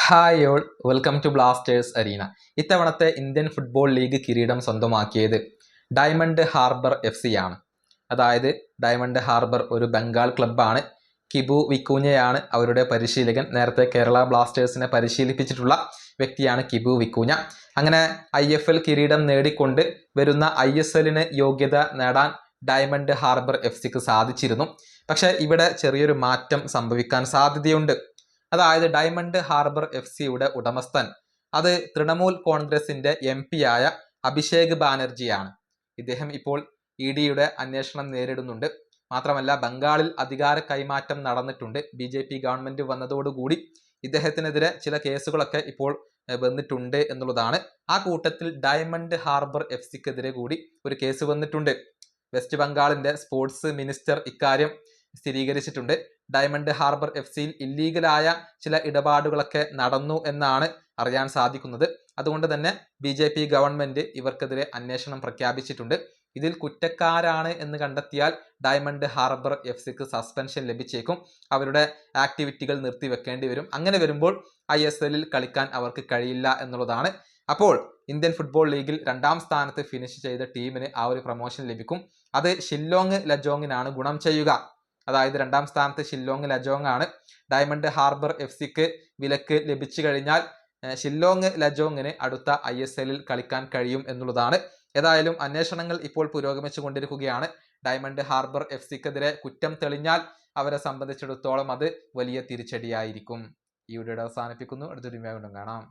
Hi all, welcome to blasters arena. ഇത്തവണത്തെ Indian football league കിരീടം സ്വന്തമാക്കിയത് ഡയമണ്ട് ഹാർബർ FC ആണ്. അതായത് ഡയമണ്ട് ഹാർബർ ഒരു ബംഗാൾ ക്ലബ്ബാണ്. കിബു വിക്കൂഞ്ഞയാണ് അവരുടെ പരിശീലകൻ. നേരത്തെ കേരള ബ്ലാസ്റ്റേഴ്സിനെ പരിശീലിപ്പിച്ചിട്ടുള്ള വ്യക്തിയാണ് കിബു വിക്കൂഞ്ഞ. അങ്ങനെ IFL കിരീടം നേടിക്കൊണ്ട് വരുന്ന ISLന് യോഗ്യത നേടാൻ ഡയമണ്ട് ഹാർബർ FCക്ക് സാധിച്ചിരുന്നു. പക്ഷേ ഇവിടെ ചെറിയൊരു മാറ്റം സംഭവിക്കാൻ സാധ്യതയുണ്ട്. അതായത് ഡയമണ്ട് ഹാർബർ FCയുടെ ഉടമസ്ഥൻ അത് തൃണമൂൽ കോൺഗ്രസിന്റെ MP ആയ അഭിഷേക് ബാനർജിയാണ്. ഇദ്ദേഹം ഇപ്പോൾ EDയുടെ അന്വേഷണം നേരിടുന്നുണ്ട്. മാത്രമല്ല ബംഗാളിൽ അധികാര കൈമാറ്റം നടന്നിട്ടുണ്ട്. BJP ഗവൺമെന്റ് വന്നതോടുകൂടി ഇദ്ദേഹത്തിനെതിരെ ചില കേസുകളൊക്കെ ഇപ്പോൾ വന്നിട്ടുണ്ട് എന്നുള്ളതാണ്. ആ കൂട്ടത്തിൽ ഡയമണ്ട് ഹാർബർ FCക്കെതിരെ കൂടി ഒരു കേസ് വന്നിട്ടുണ്ട്. വെസ്റ്റ് ബംഗാളിന്റെ സ്പോർട്സ് മിനിസ്റ്റർ ഇക്കാര്യം സ്ഥിരീകരിച്ചിട്ടുണ്ട്. ഡയമണ്ട് ഹാർബർ FCയിൽ ഇല്ലീഗലായ ചില ഇടപാടുകളൊക്കെ നടന്നു എന്നാണ് അറിയാൻ സാധിക്കുന്നത്. അതുകൊണ്ട് തന്നെ BJP ഗവൺമെന്റ് ഇവർക്കെതിരെ അന്വേഷണം പ്രഖ്യാപിച്ചിട്ടുണ്ട്. ഇതിൽ കുറ്റക്കാരാണ് എന്ന് കണ്ടെത്തിയാൽ ഡയമണ്ട് ഹാർബർ FCക്ക് സസ്പെൻഷൻ ലഭിച്ചേക്കും. അവരുടെ ആക്ടിവിറ്റികൾ നിർത്തിവെക്കേണ്ടി വരും. അങ്ങനെ വരുമ്പോൾ ISLൽ കളിക്കാൻ അവർക്ക് കഴിയില്ല എന്നുള്ളതാണ്. അപ്പോൾ ഇന്ത്യൻ ഫുട്ബോൾ ലീഗിൽ 2ാം സ്ഥാനത്ത് ഫിനിഷ് ചെയ്ത ടീമിന് ആ ഒരു പ്രൊമോഷൻ ലഭിക്കും. അത് ഷില്ലോങ് ലജോങ്ങിനാണ് ഗുണം ചെയ്യുക. അതായത് 2ാം സ്ഥാനത്ത് ഷില്ലോങ് ലജോങ് ആണ്. ഡയമണ്ട് ഹാർബർ FCക്ക് വിലക്ക് ലഭിച്ചു കഴിഞ്ഞാൽ ഷില്ലോങ് ലജോങ്ങിന് അടുത്ത ISLൽ കളിക്കാൻ കഴിയും എന്നുള്ളതാണ്. ഏതായാലും അന്വേഷണങ്ങൾ ഇപ്പോൾ പുരോഗമിച്ചു കൊണ്ടിരിക്കുകയാണ്. ഡയമണ്ട് ഹാർബർ FCക്കെതിരെ കുറ്റം തെളിഞ്ഞാൽ അവരെ സംബന്ധിച്ചിടത്തോളം അത് വലിയ തിരിച്ചടിയായിരിക്കും. ഈ വീഡിയോ അവസാനിപ്പിക്കുന്നു. അടുത്തൊരു വീഡിയോ കാണാം.